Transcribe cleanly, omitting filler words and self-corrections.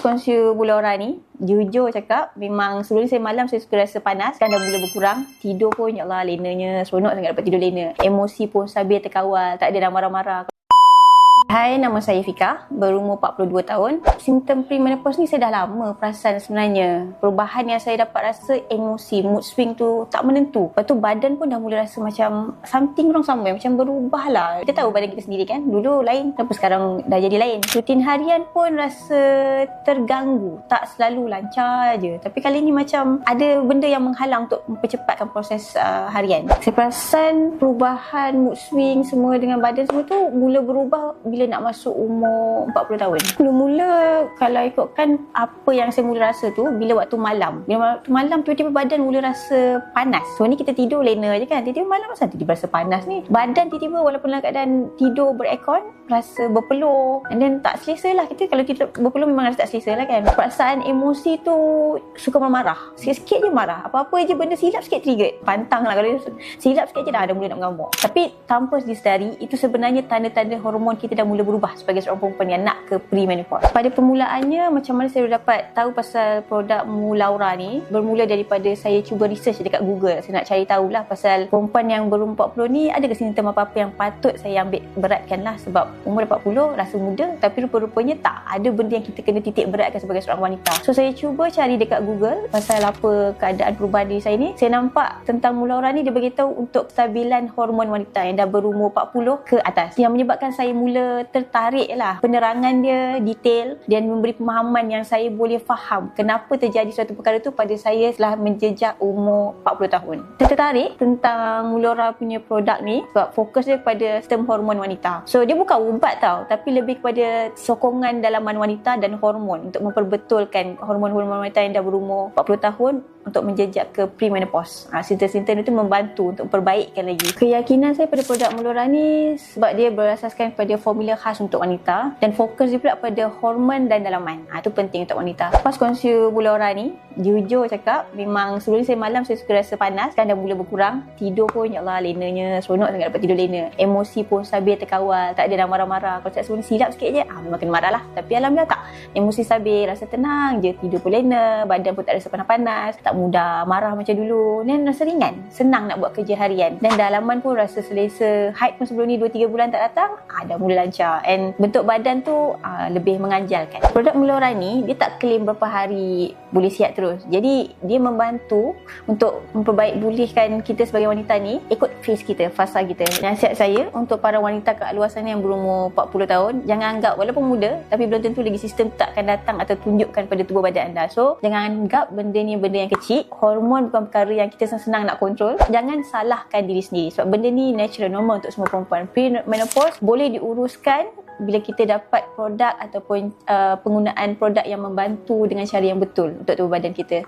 konsumsi gula orang ni, jujur cakap, memang sebelum ni malam saya suka rasa panas, kan dah mula berkurang. Tidur pun, ya Allah, lenanya, seronok sangat dapat tidur lena. Emosi pun stabil, terkawal, tak ada dah marah-marah. Hai, nama saya Fika, berumur 42 tahun. Simptom premenopause ni saya dah lama perasan sebenarnya. Perubahan yang saya dapat rasa, emosi, mood swing tu tak menentu. Lepas tu badan pun dah mula rasa macam something wrong somewhere, macam berubah lah. Kita tahu badan kita sendiri kan, dulu lain, tapi sekarang dah jadi lain. Rutin harian pun rasa terganggu, tak selalu lancar je. Tapi kali ni macam ada benda yang menghalang untuk mempercepatkan proses harian. Saya perasan perubahan mood swing semua dengan badan semua tu mula berubah bila nak masuk umur 40 tahun. Mula-mula kalau ikutkan apa yang saya mula rasa tu, bila waktu malam. Bila waktu malam tiba-tiba badan mula rasa panas. So ni kita tidur lena je kan. Tiba-tiba malam masa tiba-tiba rasa panas ni. Badan tiba-tiba walaupun dalam keadaan tidur beraircon, rasa berpeluh. And then tak selesa lah. Kita kalau kita berpeluh memang rasa tak selesa lah kan. Perasaan emosi tu suka marah. Sikit-sikit je marah. Apa-apa je benda silap sikit trigger. Pantang lah kalau silap sikit je dah ada mula nak mengamuk. Tapi tanpa disedari, itu sebenarnya tanda-tanda hormon kita dah mula berubah sebagai seorang perempuan yang nak ke premenopause. Pada permulaannya, macam mana saya dapat tahu pasal produk Mulaura ni, bermula daripada saya cuba research dekat Google. Saya nak cari tahulah pasal perempuan yang berumur 40 ni ada ke simptom apa-apa yang patut saya ambil beratkan lah, sebab umur 40 rasa muda tapi rupa-rupanya tak ada benda yang kita kena titik beratkan sebagai seorang wanita. So saya cuba cari dekat Google pasal apa keadaan perubahan diri saya ni. Saya nampak tentang Mulaura ni, dia beritahu untuk kestabilan hormon wanita yang dah berumur 40 ke atas, yang menyebabkan saya mula tertarik lah. Penerangan dia detail dan memberi pemahaman yang saya boleh faham kenapa terjadi suatu perkara tu pada saya setelah menjejak umur 40 tahun. Saya tertarik tentang Mulaura punya produk ni sebab fokus dia pada sistem hormon wanita. So dia bukan ubat tau, tapi lebih kepada sokongan dalaman wanita dan hormon untuk memperbetulkan hormon-hormon wanita yang dah berumur 40 tahun untuk menjejak ke premenopause. Simptom-simptom itu membantu untuk perbaikkan lagi. Keyakinan saya pada produk Mulaura ni sebab dia berasaskan pada formula khas untuk wanita dan fokus dia pula pada hormon dan dalaman. Itu penting untuk wanita. Pas konsumsi Mulaura ni, jujur cakap, memang sebelum ni malam saya suka rasa panas, kan dah mula berkurang. Tidur pun, ya Allah, lenanya, seronok sangat dapat tidur lena. Emosi pun stabil, terkawal, tak ada dah marah-marah. Kalau sebelum ni silap sikit je, memang kena marah lah. Tapi alhamdulillah tak. Emosi stabil, rasa tenang je, tidur pun lena, badan pun tak rasa panas-panas, tak mudah marah macam dulu, dan rasa ringan, senang nak buat kerja harian. Dan dalaman pun rasa selesa. Haid pun sebelum ni 2-3 bulan tak datang, dah mula lancar. And bentuk badan tu lebih menganjalkan. Produk Mulaura ni, dia tak claim berapa hari boleh sihat terus. Jadi dia membantu untuk memperbaik pulihkan kita sebagai wanita ni ikut phase kita, fasa kita. Nasihat saya untuk para wanita kat luar sana yang berumur 40 tahun, jangan anggap walaupun muda tapi belum tentu lagi sistem tak akan datang atau tunjukkan pada tubuh badan anda. So jangan anggap benda ni benda yang kecil. Hormon bukan perkara yang kita senang nak kontrol. Jangan salahkan diri sendiri sebab benda ni natural, normal untuk semua perempuan. Premenopause boleh diuruskan bila kita dapat produk ataupun penggunaan produk yang membantu dengan cara yang betul untuk tubuh badan kita.